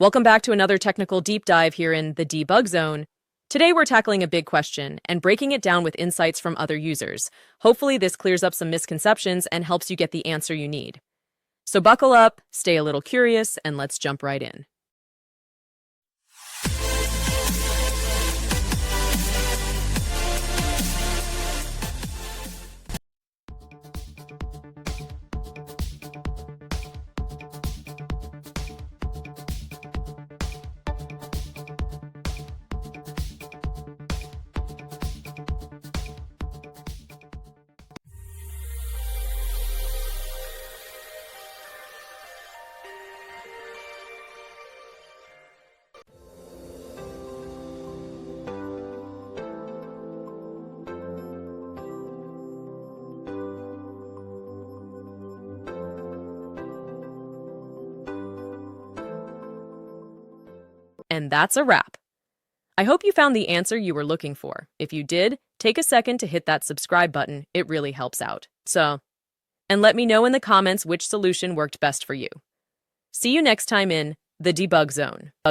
Welcome back to another technical deep dive here in the debug zone. Today we're tackling a big question and breaking it down with insights from other users. Hopefully this clears up some misconceptions and helps you get the answer you need. So buckle up, stay a little curious, and let's jump right in. And that's a wrap. I hope you found the answer you were looking for. If you did, take a second to hit that subscribe button. It really helps out. And let me know in the comments which solution worked best for you. See you next time in the debug zone.